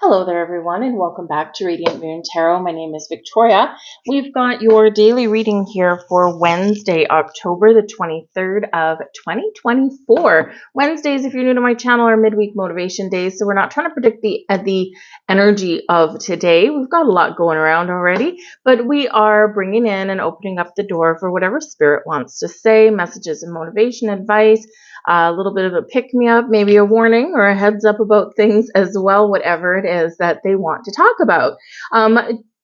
Hello there, everyone, and welcome back to Radiant Moon Tarot. My name is Victoria. We've got your daily reading here for Wednesday, October the 23rd of 2024. Wednesdays, if you're new to my channel, are midweek motivation days, so we're not trying to predict the energy of today. We've got a lot going around already, but we are bringing in and opening up the door for whatever Spirit wants to say, messages and motivation, advice, a little bit of a pick-me-up, maybe a warning or a heads up about things as well, whatever it is that they want to talk about.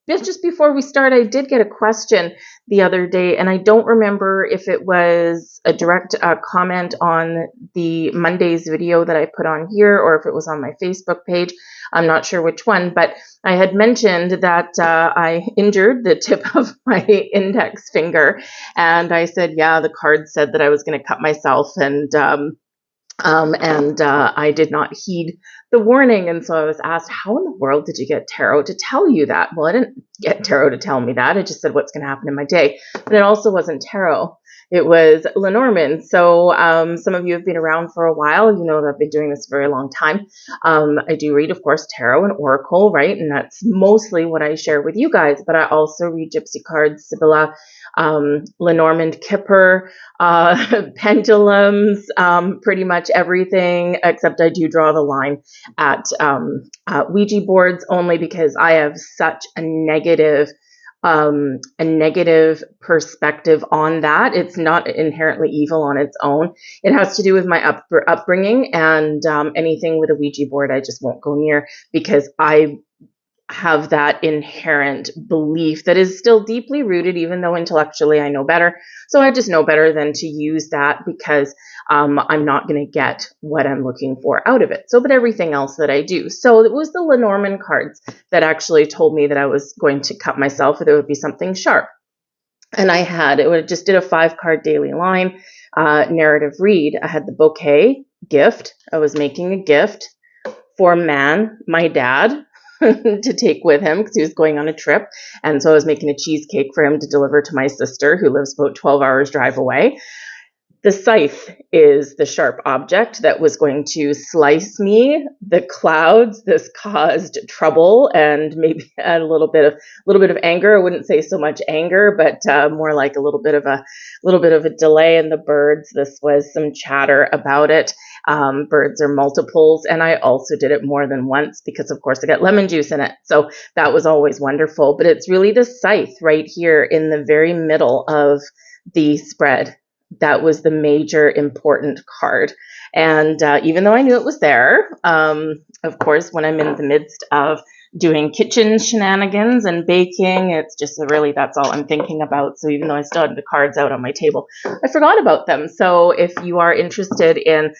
Just before we start, I did get a question the other day, and I don't remember if it was a direct comment on the Monday's video that I put on here or if it was on my Facebook page. I'm not sure which one, but I had mentioned that I injured the tip of my index finger, and I said, yeah, the card said that I was going to cut myself, and I did not heed the warning. And so I was asked, how in the world did you get tarot to tell you that? Well, I didn't get tarot to tell me that. I just said what's going to happen in my day. But it also wasn't tarot. It was Lenormand. So some of you have been around for a while. You know that I've been doing this for a very long time. I do read, of course, tarot and oracle, right? And that's mostly what I share with you guys. But I also read gypsy cards, Sibylla, Lenormand, Kipper, pendulums, pretty much everything, except I do draw the line at Ouija boards, only because I have such a negative perspective on that. It's not inherently evil on its own. It has to do with my upbringing, and anything with a Ouija board I just won't go near, because I have that inherent belief that is still deeply rooted, even though intellectually I know better. So I just know better than to use that, because I'm not going to get what I'm looking for out of it. So, but everything else that I do. So it was the Lenormand cards that actually told me that I was going to cut myself, or there would be something sharp. And just did a 5-card daily line narrative read. I had the bouquet gift. I was making a gift for a man, my dad, to take with him because he was going on a trip. And so I was making a cheesecake for him to deliver to my sister, who lives about 12 hours drive away. The scythe is the sharp object that was going to slice me. The clouds, this caused trouble and maybe a little bit of anger. I wouldn't say so much anger, but more like a little bit of a delay. And the birds, this was some chatter about it. Birds are multiples, and I also did it more than once because, of course, I got lemon juice in it. So that was always wonderful. But it's really the scythe right here in the very middle of the spread. That was the major important card. And even though I knew it was there, of course, when I'm in the midst of doing kitchen shenanigans and baking, it's just really, that's all I'm thinking about. So even though I still had the cards out on my table, I forgot about them. So if you are interested in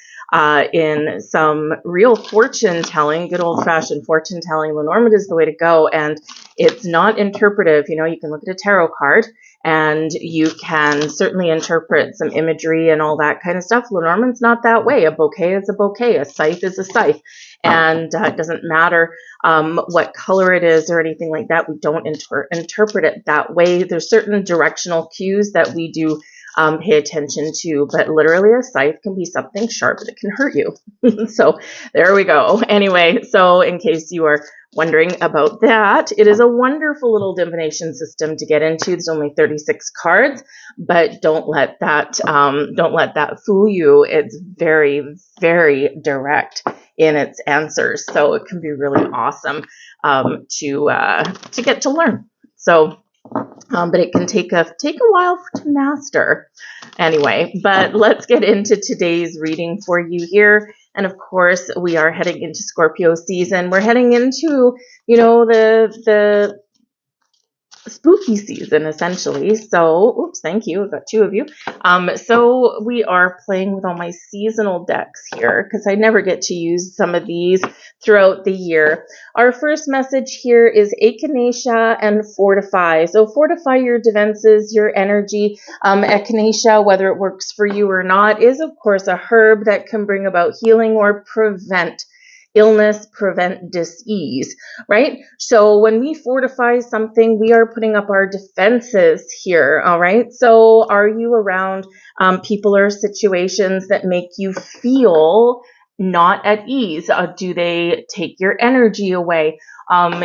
some real fortune telling, good old fashioned fortune telling, Lenormand is the way to go. And it's not interpretive. You know, you can look at a tarot card and you can certainly interpret some imagery and all that kind of stuff. Lenormand's not that way. A bouquet is a bouquet. A scythe is a scythe. And it doesn't matter what color it is or anything like that. We don't interpret it that way. There's certain directional cues that we do pay attention to, but literally a scythe can be something sharp that can hurt you. So there we go. Anyway, so in case you are wondering about that, it is a wonderful little divination system to get into. There's only 36 cards, but don't let that fool you. It's very, very direct in its answers, so it can be really awesome to get to learn. So. But it can take a while to master. Anyway, but let's get into today's reading for you here. And of course, we are heading into Scorpio season. We're heading into, the spooky season, essentially. So, oops, thank you. I've got 2 of you. So we are playing with all my seasonal decks here because I never get to use some of these throughout the year. Our first message here is echinacea and fortify. So fortify your defenses, your energy. Echinacea, whether it works for you or not, is of course a herb that can bring about healing or prevent illness, prevent disease, right? So when we fortify something, we are putting up our defenses here, all right? So are you around people or situations that make you feel not at ease? Do they take your energy away?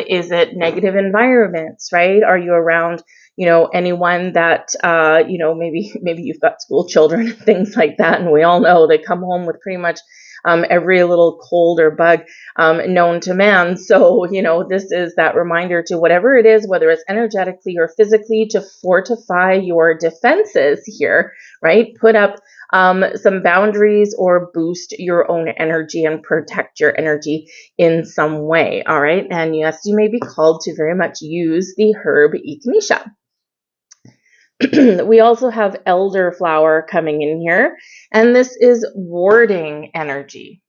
Is it negative environments, right? Are you around, anyone that, maybe you've got school children and things like that, and we all know they come home with pretty much every little cold or bug known to man. So, this is that reminder to whatever it is, whether it's energetically or physically, to fortify your defenses here, right? Put up some boundaries or boost your own energy and protect your energy in some way. All right. And yes, you may be called to very much use the herb echinacea. We also have elderflower coming in here, and this is warding energy.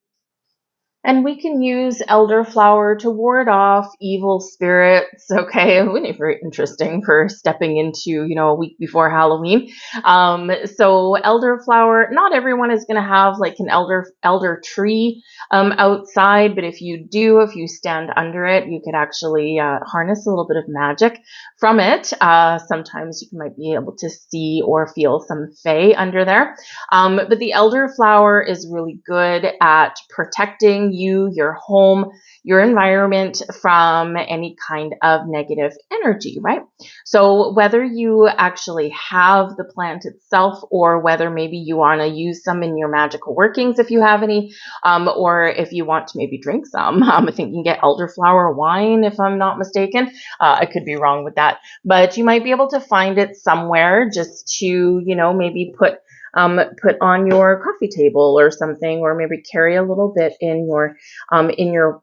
And we can use elderflower to ward off evil spirits. Okay, very interesting for stepping into, a week before Halloween. So elderflower, not everyone is going to have like an elder tree outside, but if you do, if you stand under it, you could actually harness a little bit of magic from it. Sometimes you might be able to see or feel some fae under there. But the elderflower is really good at protecting you, your home, your environment from any kind of negative energy, right? So whether you actually have the plant itself, or whether maybe you want to use some in your magical workings if you have any, or if you want to maybe drink some. I think you can get elderflower wine, if I'm not mistaken. I could be wrong with that, but you might be able to find it somewhere just to, maybe put on your coffee table or something, or maybe carry a little bit in your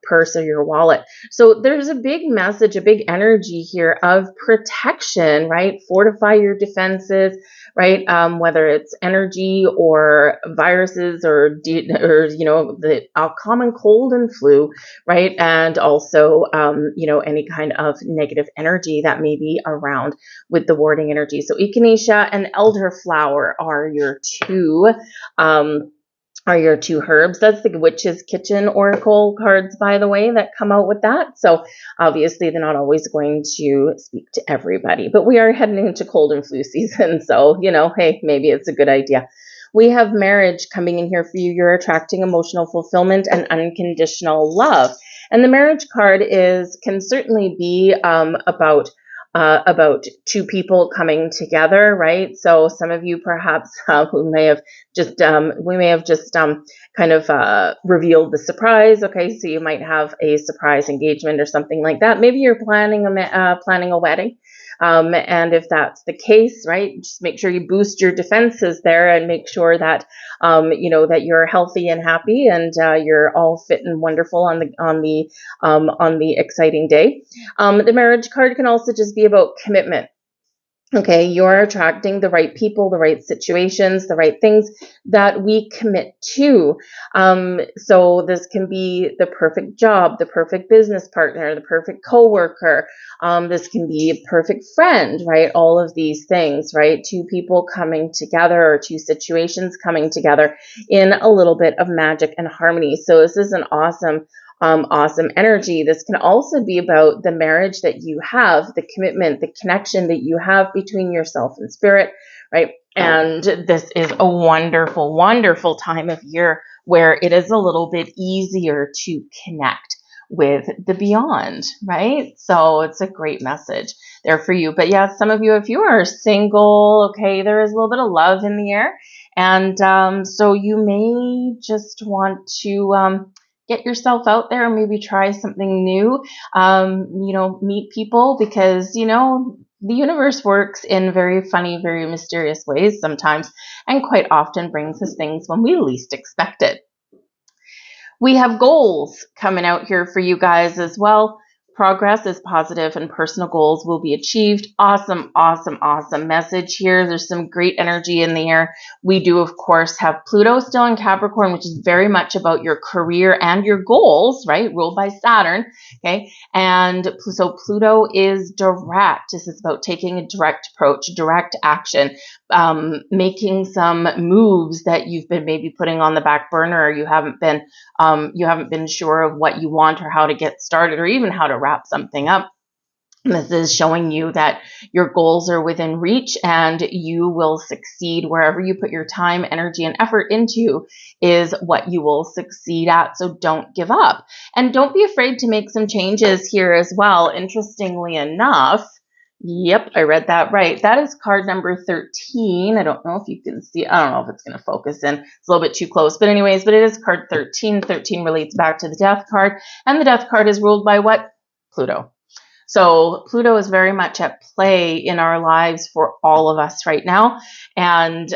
purse or your wallet. So there's a big message, a big energy here of protection, right? Fortify your defenses, right? Whether it's energy or viruses or the common cold and flu, right? And also, any kind of negative energy that may be around with the warding energy. So echinacea and elderflower are your two herbs. That's the Witch's Kitchen Oracle cards, by the way, that come out with that. So obviously they're not always going to speak to everybody, but we are heading into cold and flu season. So, hey, maybe it's a good idea. We have marriage coming in here for you. You're attracting emotional fulfillment and unconditional love. And the marriage card can certainly be about two people coming together, right? So some of you perhaps we may have just kind of revealed the surprise. Okay, so you might have a surprise engagement or something like that. Maybe you're planning a wedding. And if that's the case, right, just make sure you boost your defenses there and make sure that, that you're healthy and happy and you're all fit and wonderful on the exciting day. The marriage card can also just be about commitment. Okay, you're attracting the right people, the right situations, the right things that we commit to. So this can be the perfect job, the perfect business partner, the perfect coworker. This can be a perfect friend, right? All of these things, right? Two people coming together, or two situations coming together in a little bit of magic and harmony. So this is an awesome energy. This can also be about the marriage that you have, the commitment, the connection that you have between yourself and spirit, right? And this is a wonderful, wonderful time of year where it is a little bit easier to connect with the beyond, right? So it's a great message there for you. But yeah, some of you, if you are single, okay, there is a little bit of love in the air. And so you may just want to get yourself out there and maybe try something new, meet people, because, the universe works in very funny, very mysterious ways sometimes, and quite often brings us things when we least expect it. We have goals coming out here for you guys as well. Progress is positive and personal goals will be achieved. Awesome, awesome, awesome message here. There's some great energy in the air. We do, of course, have Pluto still in Capricorn, which is very much about your career and your goals, right? Ruled by Saturn, okay? And so Pluto is direct. This is about taking a direct approach, direct action, making some moves that you've been maybe putting on the back burner, or you haven't been sure of what you want or how to get started or even how to wrap something up. This is showing you that your goals are within reach and you will succeed wherever you put your time, energy, and effort into is what you will succeed at. So don't give up. And don't be afraid to make some changes here as well. Interestingly enough, yep, I read that right. That is card number 13. I don't know if you can see, I don't know if it's going to focus in. It's a little bit too close. But anyways, but it is card 13. 13 relates back to the death card. And the death card is ruled by what? Pluto. So Pluto is very much at play in our lives for all of us right now. And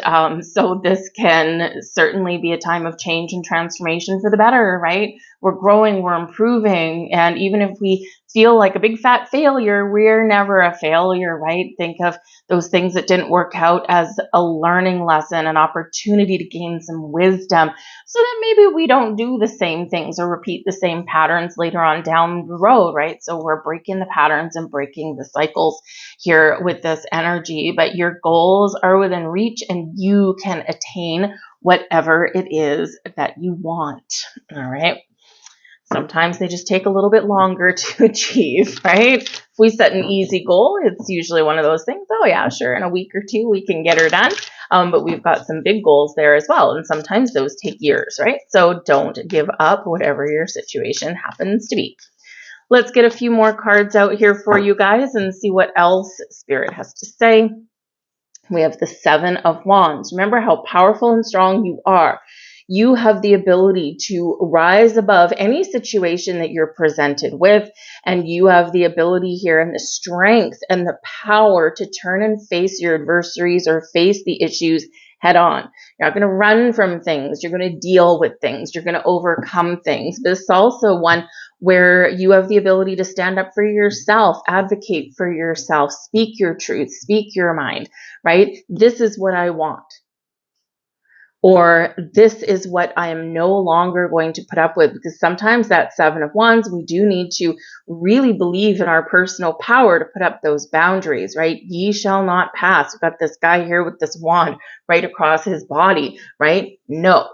so this can certainly be a time of change and transformation for the better, right? We're growing, we're improving. And even if we feel like a big fat failure, we're never a failure, right? Think of those things that didn't work out as a learning lesson, an opportunity to gain some wisdom so that maybe we don't do the same things or repeat the same patterns later on down the road, right? So we're breaking the patterns and breaking the cycles here with this energy, but your goals are within reach and you can attain whatever it is that you want, all right? Sometimes they just take a little bit longer to achieve, right? If we set an easy goal, it's usually one of those things, oh yeah, sure, in a week or two we can get her done. But we've got some big goals there as well. And sometimes those take years, right? So don't give up whatever your situation happens to be. Let's get a few more cards out here for you guys and see what else Spirit has to say. We have the Seven of Wands. Remember how powerful and strong you are. You have the ability to rise above any situation that you're presented with, and you have the ability here and the strength and the power to turn and face your adversaries or face the issues head on. You're not going to run from things. You're going to deal with things. You're going to overcome things. This is also one where you have the ability to stand up for yourself, advocate for yourself, speak your truth, speak your mind, right? This is what I want. Or this is what I am no longer going to put up with, because sometimes that Seven of Wands, we do need to really believe in our personal power to put up those boundaries, right? Ye shall not pass. We've got this guy here with this wand right across his body, right? No,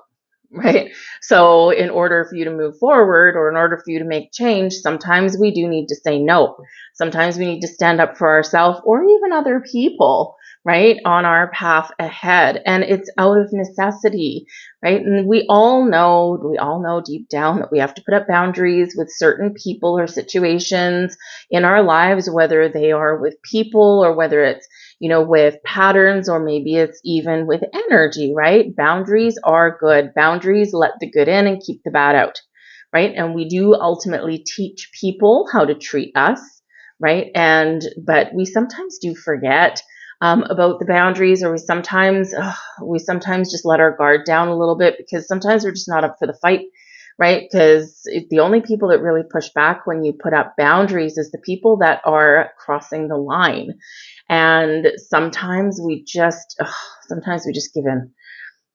right? So in order for you to move forward or in order for you to make change, sometimes we do need to say no. Sometimes we need to stand up for ourselves or even other people, right, on our path ahead. And it's out of necessity, right? And we all know deep down that we have to put up boundaries with certain people or situations in our lives, whether they are with people or whether it's, with patterns, or maybe it's even with energy, right? Boundaries are good. Boundaries let the good in and keep the bad out, right? And we do ultimately teach people how to treat us, right? But we sometimes do forget about the boundaries, or we sometimes just let our guard down a little bit because sometimes we're just not up for the fight, right? Because the only people that really push back when you put up boundaries is the people that are crossing the line. And sometimes we just give in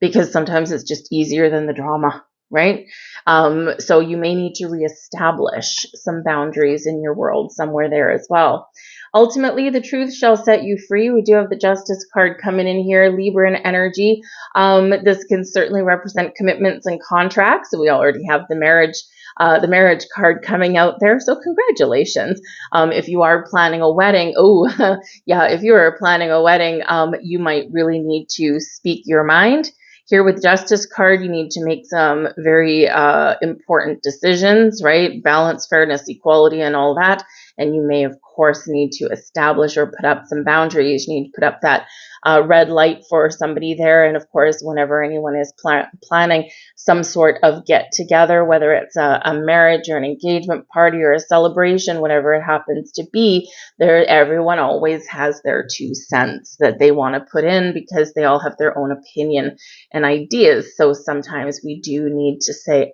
because sometimes it's just easier than the drama, right? So you may need to reestablish some boundaries in your world somewhere there as well. Ultimately, the truth shall set you free. We do have the Justice card coming in here, Libra energy. This can certainly represent commitments and contracts. So we already have the marriage card coming out there. So congratulations. If you are planning a wedding, if you are planning a wedding, you might really need to speak your mind. Here with Justice card, you need to make some very important decisions, right? Balance, fairness, equality, and all that. And you may, of course, need to establish or put up some boundaries. You need to put up that red light for somebody there. And of course, whenever anyone is planning some sort of get together, whether it's a marriage or an engagement party or a celebration, whatever it happens to be, everyone always has their 2 cents that they want to put in because they all have their own opinion and ideas. So sometimes we do need to say,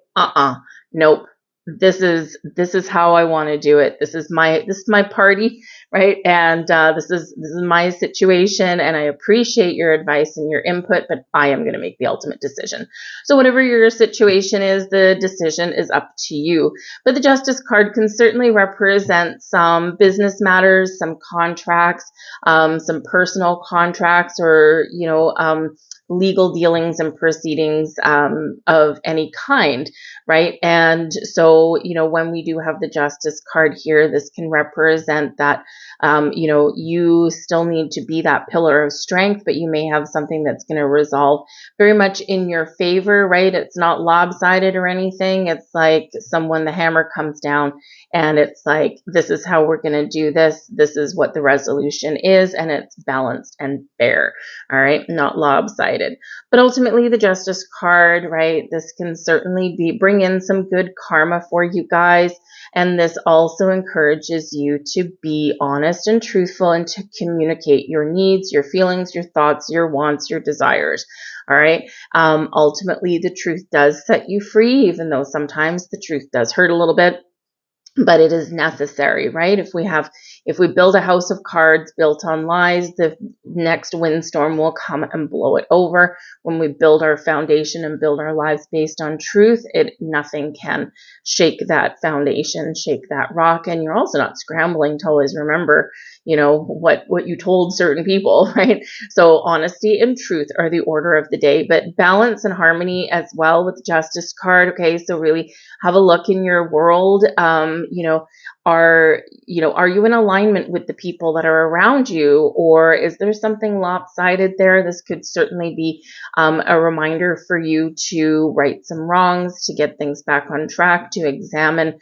nope. This is how I want to do it. This is my party, right? And this is my situation, and I appreciate your advice and your input, but I am going to make the ultimate decision. So whatever your situation is, the decision is up to you. But the Justice card can certainly represent some business matters, some contracts, some personal contracts, or legal dealings and proceedings of any kind, right? And so, when we do have the Justice card here, this can represent that, you still need to be that pillar of strength, but you may have something that's going to resolve very much in your favor, right? It's not lopsided or anything. It's like when the hammer comes down and it's like, this is how we're going to do this. This is what the resolution is, and it's balanced and fair. All right, not lopsided. But ultimately, the Justice card, right? This can certainly bring in some good karma for you guys. And this also encourages you to be honest and truthful and to communicate your needs, your feelings, your thoughts, your wants, your desires. All right. Ultimately, the truth does set you free, even though sometimes the truth does hurt a little bit. But it is necessary, right? If we build a house of cards built on lies, the next windstorm will come and blow it over. When we build our foundation and build our lives based on truth, nothing can shake that foundation, shake that rock. And you're also not scrambling to always remember, what you told certain people, right? So honesty and truth are the order of the day, but balance and harmony as well with the Justice card. Okay, so really have a look in your world. Are you in alignment with the people that are around you, or is there something lopsided there? This could certainly be a reminder for you to right some wrongs, to get things back on track, to examine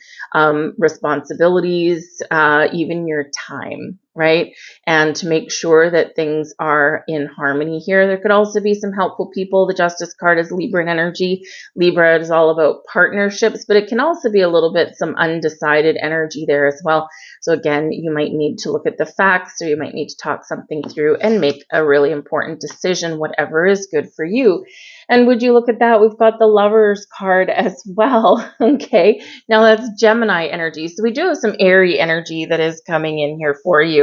responsibilities, even your time, right? And to make sure that things are in harmony here. There could also be some helpful people. The Justice card is Libra energy. Libra is all about partnerships, but it can also be a little bit some undecided energy there as well. So again, you might need to look at the facts, or you might need to talk something through and make a really important decision, whatever is good for you. And would you look at that? We've got the Lovers card as well. Okay. Now that's Gemini energy. So we do have some airy energy that is coming in here for you.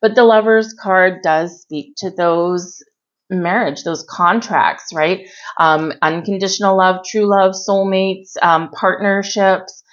But the Lovers card does speak to those marriage, those contracts, right? Unconditional love, true love, soulmates, partnerships,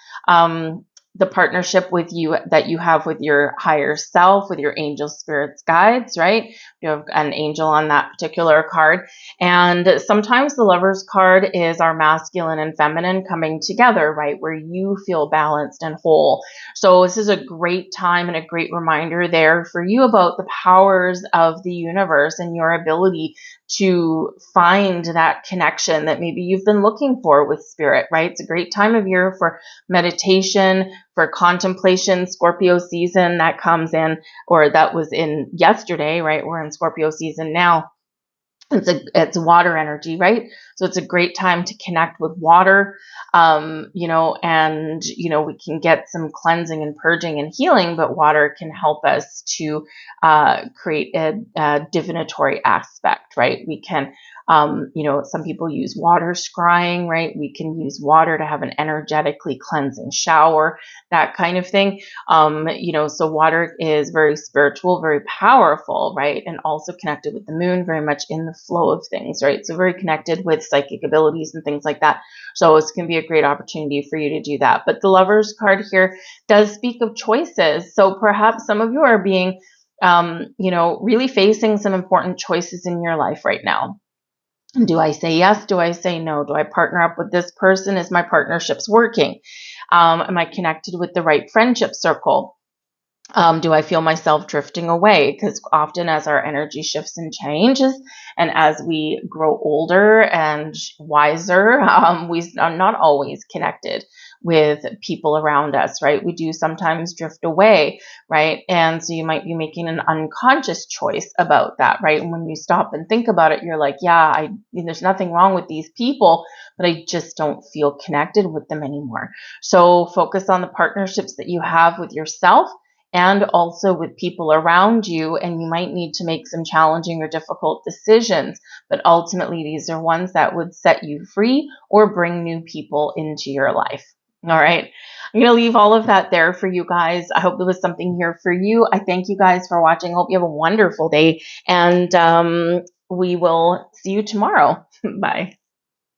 the partnership with you that you have with your higher self, with your angel spirits guides, right? You have an angel on that particular card. And sometimes the Lovers card is our masculine and feminine coming together, right? Where you feel balanced and whole. So this is a great time and a great reminder there for you about the powers of the universe and your ability to find that connection that maybe you've been looking for with spirit, right? It's a great time of year for meditation, for contemplation. Scorpio season that comes in, or that was in yesterday, right? We're in Scorpio season now. It's water energy, right? So it's a great time to connect with water, and we can get some cleansing and purging and healing, but water can help us to create a divinatory aspect, right? We can, some people use water scrying, right? We can use water to have an energetically cleansing shower, that kind of thing. So water is very spiritual, very powerful, right? And also connected with the moon, very much in the flow of things, right? So very connected with psychic abilities and things like that. So it's going to be a great opportunity for you to do that. But the Lovers card here does speak of choices. So perhaps some of you are being, really facing some important choices in your life right now. Do I say yes? Do I say no? Do I partner up with this person? Is my partnerships working? Am I connected with the right friendship circle? Do I feel myself drifting away? Because often as our energy shifts and changes, and as we grow older and wiser, we are not always connected with people around us, right? We do sometimes drift away, right? And so you might be making an unconscious choice about that, right? And when you stop and think about it, you're like, yeah, there's nothing wrong with these people, but I just don't feel connected with them anymore. So focus on the partnerships that you have with yourself and also with people around you, and you might need to make some challenging or difficult decisions, but ultimately these are ones that would set you free or bring new people into your life. All right, I'm going to leave all of that there for you guys. I hope there was something here for you. I thank you guys for watching. Hope you have a wonderful day, and we will see you tomorrow. Bye.